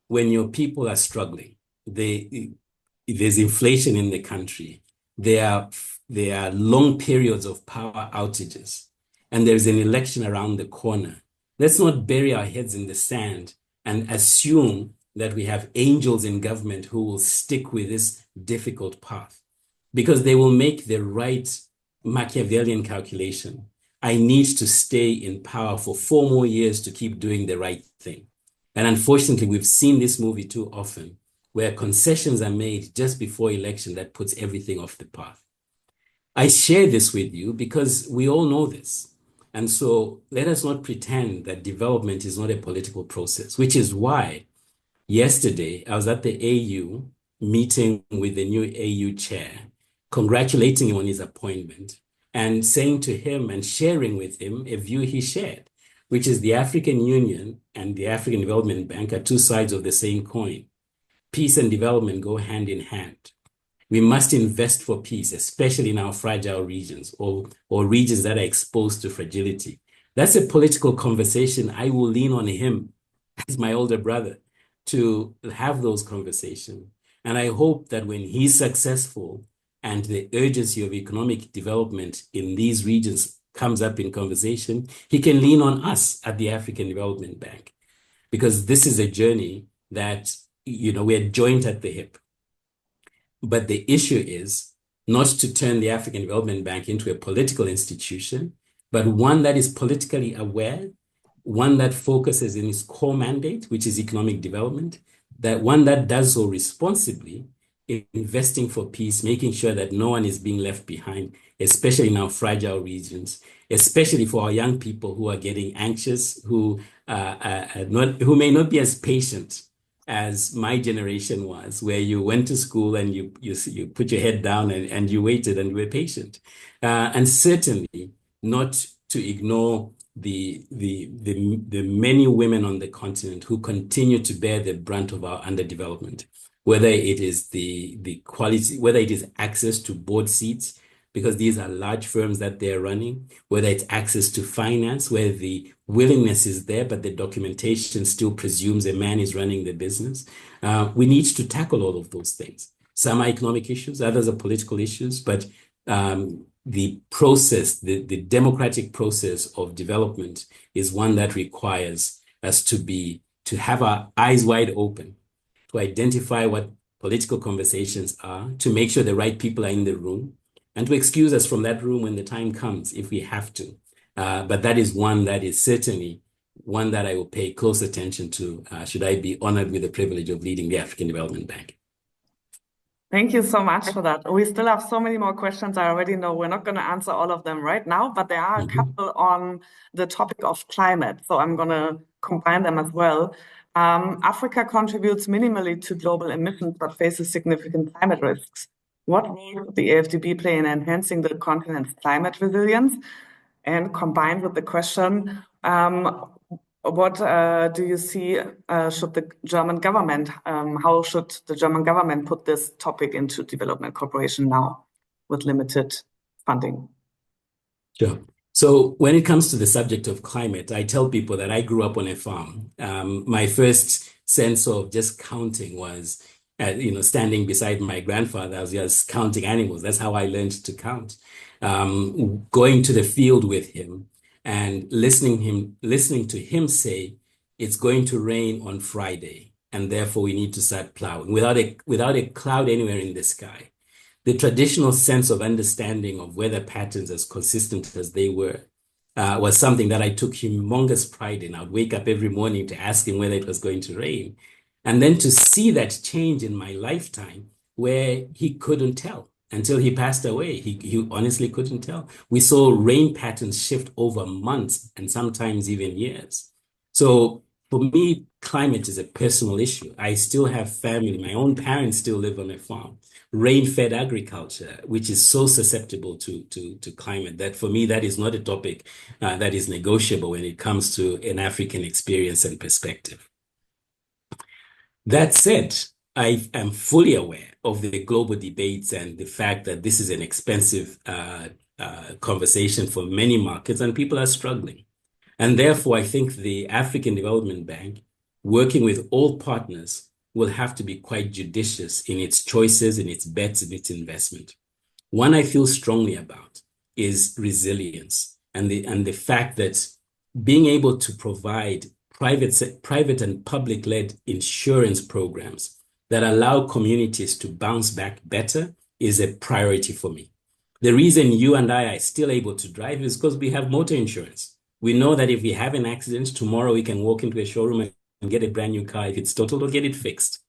when your people are struggling. There's inflation in the country. There are long periods of power outages, and there's an election around the corner. Let's not bury our heads in the sand and assume that we have angels in government who will stick with this difficult path, because they will make the right Machiavellian calculation. I need to stay in power for 4 more years to keep doing the right thing. And unfortunately, we've seen this movie too often, where concessions are made just before election that puts everything off the path. I share this with you because we all know this. And so let us not pretend that development is not a political process, which is why yesterday I was at the AU meeting with the new AU chair, congratulating him on his appointment and saying to him and sharing with him a view he shared, which is the African Union and the African Development Bank are two sides of the same coin. Peace and development go hand in hand. We must invest for peace, especially in our fragile regions or regions that are exposed to fragility. That's a political conversation. I will lean on him as my older brother to have those conversations. And I hope that when he's successful and the urgency of economic development in these regions comes up in conversation, he can lean on us at the African Development Bank, because this is a journey that, we're joined at the hip. But the issue is not to turn the African Development Bank into a political institution, but one that is politically aware, one that focuses in its core mandate, which is economic development, that one that does so responsibly, investing for peace, making sure that no one is being left behind, especially in our fragile regions, especially for our young people who are getting anxious, who may not be as patient as my generation was, where you went to school and you put your head down and you waited and you were patient. And certainly not to ignore the many women on the continent who continue to bear the brunt of our underdevelopment, whether it is the quality, whether it is access to board seats, because these are large firms that they're running, whether it's access to finance, where the willingness is there, but the documentation still presumes a man is running the business. We need to tackle all of those things. Some are economic issues, others are political issues, but the process, the democratic process of development is one that requires us to have our eyes wide open, to identify what political conversations are, to make sure the right people are in the room, and to excuse us from that room when the time comes, if we have to. But that is one that is certainly one that I will pay close attention to, should I be honored with the privilege of leading the African Development Bank. Thank you so much for that. We still have so many more questions. I already know we're not going to answer all of them right now, but there are a couple on the topic of climate. So I'm going to combine them as well. Africa contributes minimally to global emissions, but faces significant climate risks. What role could the AFDB play in enhancing the continent's climate resilience? And combined with the question, what do you see should the German government, how should the German government put this topic into development cooperation now with limited funding? Sure. So when it comes to the subject of climate, I tell people that I grew up on a farm. My first sense of just counting was, standing beside my grandfather, I was just counting animals. That's how I learned to count. Going to the field with him and listening to him say, it's going to rain on Friday, and therefore we need to start plowing without a cloud anywhere in the sky. The traditional sense of understanding of weather patterns, as consistent as they were, was something that I took humongous pride in. I'd wake up every morning to ask him whether it was going to rain. And then to see that change in my lifetime where he couldn't tell until he passed away. He honestly couldn't tell. We saw rain patterns shift over months and sometimes even years. So for me, climate is a personal issue. I still have family. My own parents still live on a farm. Rain-fed agriculture, which is so susceptible to climate, that for me, that is not a topic that is negotiable when it comes to an African experience and perspective. That said, I am fully aware of the global debates and the fact that this is an expensive conversation for many markets and people are struggling. And therefore, I think the African Development Bank, working with all partners, will have to be quite judicious in its choices, in its bets, in its investment. One I feel strongly about is resilience and the fact that being able to provide private and public-led insurance programs that allow communities to bounce back better is a priority for me. The reason you and I are still able to drive is because we have motor insurance. We know that if we have an accident tomorrow, we can walk into a showroom and get a brand new car if it's totaled or get it fixed.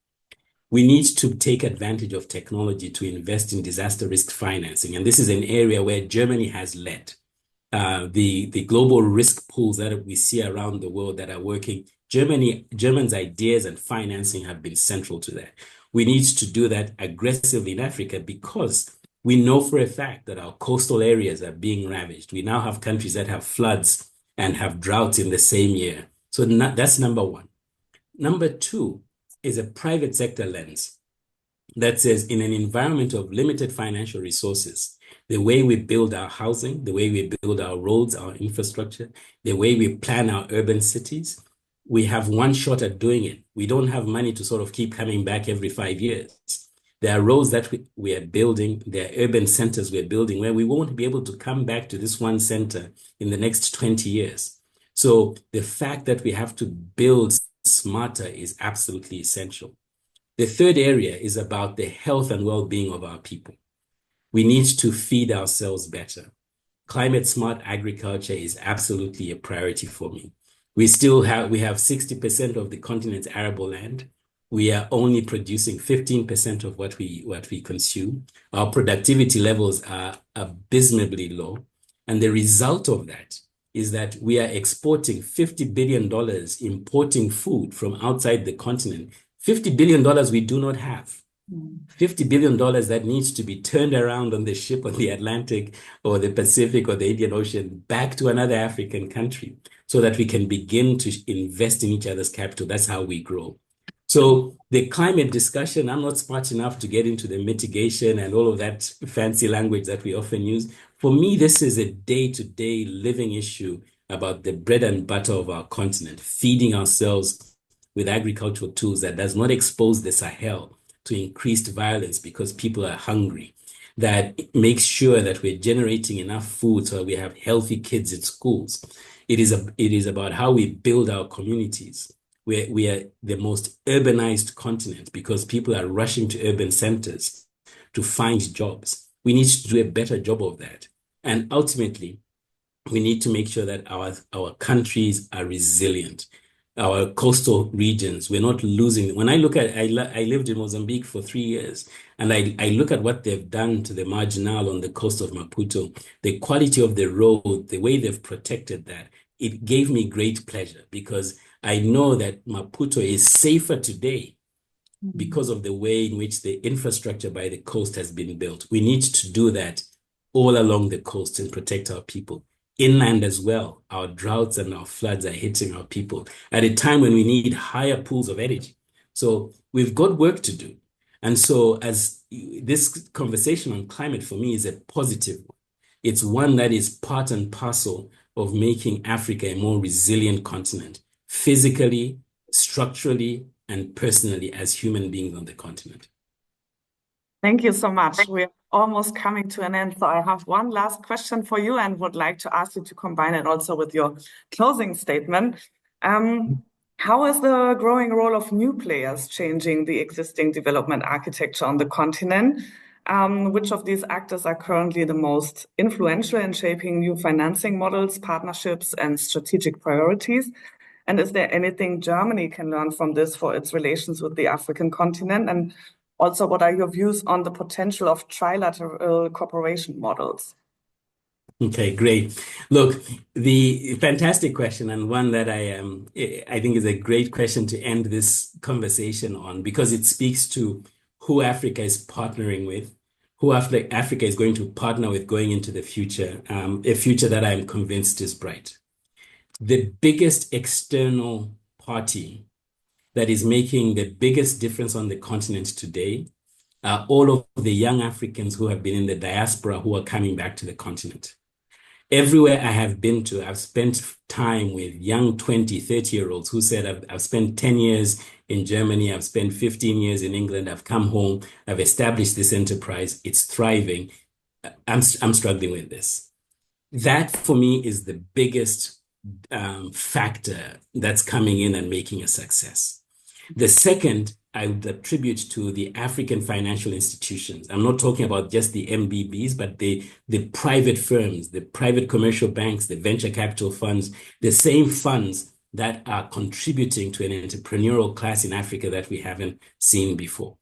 We need to take advantage of technology to invest in disaster risk financing. And this is an area where Germany has led. the global risk pools that we see around the world that are working. Germany's ideas and financing have been central to that. We need to do that aggressively in Africa because we know for a fact that our coastal areas are being ravaged. We now have countries that have floods and have droughts in the same year. So that's number one. Number two is a private sector lens that says in an environment of limited financial resources, the way we build our housing, the way we build our roads, our infrastructure, the way we plan our urban cities, we have one shot at doing it. We don't have money to sort of keep coming back every 5 years. There are roads that we are building, there are urban centers we're building where we won't be able to come back to this one center in the next 20 years. So the fact that we have to build smarter is absolutely essential. The third area is about the health and well-being of our people. We need to feed ourselves better. Climate smart agriculture is absolutely a priority for me. We have 60% of the continent's arable land. We are only producing 15% of what we consume. Our productivity levels are abysmally low. And the result of that is that we are exporting $50 billion, importing food from outside the continent. $50 billion we do not have. $50 billion that needs to be turned around on the ship on the Atlantic or the Pacific or the Indian Ocean back to another African country so that we can begin to invest in each other's capital. That's how we grow. So the climate discussion, I'm not smart enough to get into the mitigation and all of that fancy language that we often use. For me, this is a day-to-day living issue about the bread and butter of our continent, feeding ourselves with agricultural tools that does not expose the Sahel to increased violence because people are hungry, that makes sure that we're generating enough food so we have healthy kids at schools. It is about how we build our communities. We are the most urbanized continent because people are rushing to urban centers to find jobs. We need to do a better job of that. And ultimately, we need to make sure that our countries are resilient. Our coastal regions, we're not losing. When I look at, I lived in Mozambique for 3 years, and I look at what they've done to the marginal on the coast of Maputo, the quality of the road, the way they've protected that, it gave me great pleasure because I know that Maputo is safer today because of the way in which the infrastructure by the coast has been built. We need to do that all along the coast and protect our people. Inland as well, our droughts and our floods are hitting our people at a time when we need higher pools of energy. So we've got work to do. And so as this conversation on climate for me is a positive one. It's one that is part and parcel of making Africa a more resilient continent, physically, structurally, and personally as human beings on the continent. Thank you so much. We're almost coming to an end. So I have one last question for you and would like to ask you to combine it also with your closing statement. How is the growing role of new players changing the existing development architecture on the continent? Which of these actors are currently the most influential in shaping new financing models, partnerships, and strategic priorities? And is there anything Germany can learn from this for its relations with the African continent? And also, what are your views on the potential of trilateral cooperation models? Okay, great. Look, the fantastic question and one that I think is a great question to end this conversation on because it speaks to who Africa is partnering with, who Africa is going to partner with going into the future, a future that I'm convinced is bright. The biggest external party that is making the biggest difference on the continent today are all of the young Africans who have been in the diaspora who are coming back to the continent. Everywhere I have been to, I've spent time with young 20, 30-year-olds who said, I've spent 10 years in Germany, I've spent 15 years in England, I've come home, I've established this enterprise, it's thriving. I'm struggling with this. That for me is the biggest factor that's coming in and making a success. The second, I would attribute to the African financial institutions. I'm not talking about just the MBBs, but the private firms, the private commercial banks, the venture capital funds, the same funds that are contributing to an entrepreneurial class in Africa that we haven't seen before.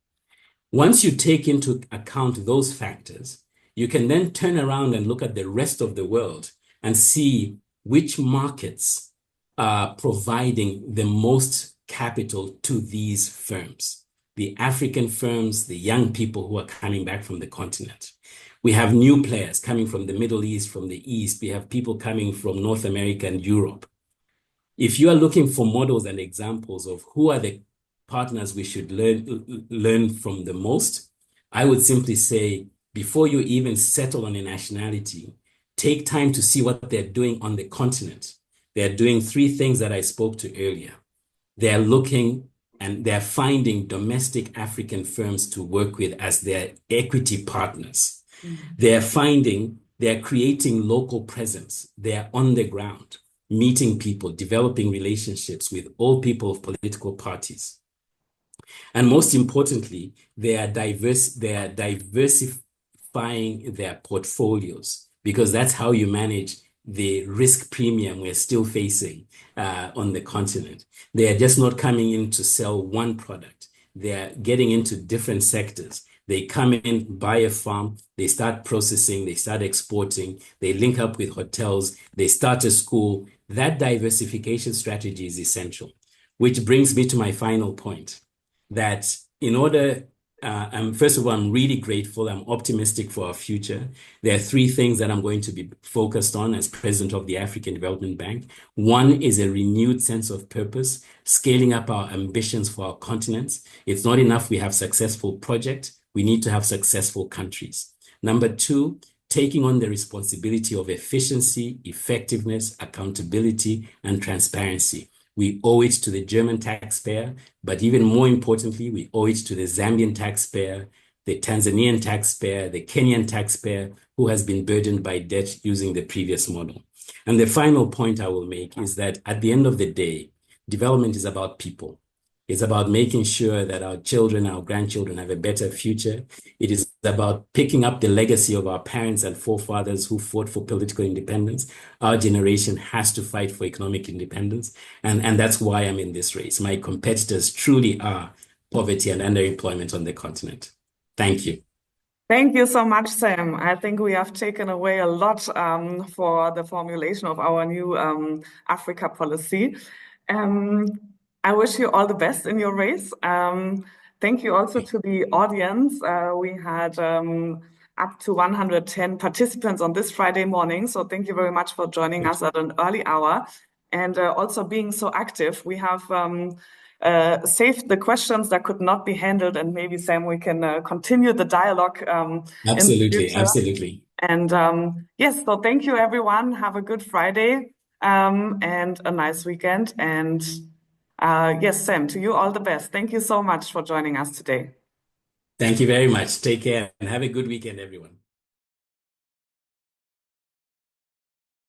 Once you take into account those factors, you can then turn around and look at the rest of the world and see which markets are providing the most capital to these firms, the African firms, the young people who are coming back from the continent. We have new players coming from the Middle East, from the East. We have people coming from North America and Europe. If you are looking for models and examples of who are the partners we should learn from the most, I would simply say, before you even settle on a nationality, take time to see what they're doing on the continent. They're doing three things that I spoke to earlier. They're looking and they're finding domestic African firms to work with as their equity partners. They're creating local presence. They're on the ground, meeting people, developing relationships with all people of political parties. And most importantly, they are diversifying their portfolios, because that's how you manage the risk premium we're still facing on the continent. They are just not coming in to sell one product. They are getting into different sectors. They come in, buy a farm, they start processing, they start exporting, they link up with hotels, they start a school. That diversification strategy is essential, which brings me to my final point, that in order, first of all, I'm really grateful. I'm optimistic for our future. There are three things that I'm going to be focused on as president of the African Development Bank. One is a renewed sense of purpose, scaling up our ambitions for our continents. It's not enough we have successful projects. We need to have successful countries. Number two, taking on the responsibility of efficiency, effectiveness, accountability, and transparency. We owe it to the German taxpayer, but even more importantly, we owe it to the Zambian taxpayer, the Tanzanian taxpayer, the Kenyan taxpayer, who has been burdened by debt using the previous model. And the final point I will make is that at the end of the day, development is about people. It's about making sure that our children, our grandchildren have a better future. It is about picking up the legacy of our parents and forefathers who fought for political independence. Our generation has to fight for economic independence. And that's why I'm in this race. My competitors truly are poverty and underemployment on the continent. Thank you. Thank you so much, Sam. I think we have taken away a lot for the formulation of our new Africa policy. I wish you all the best in your race. Thank you also to the audience. We had up to 110 participants on this Friday morning. So thank you very much for joining us at an early hour and also being so active. We have saved the questions that could not be handled, and maybe, Sam, we can continue the dialogue in the future. Absolutely. And yes, so thank you, everyone. Have a good Friday and a nice weekend. And yes, Sam, to you all the best. Thank you so much for joining us today. Thank you very much. Take care and have a good weekend, everyone.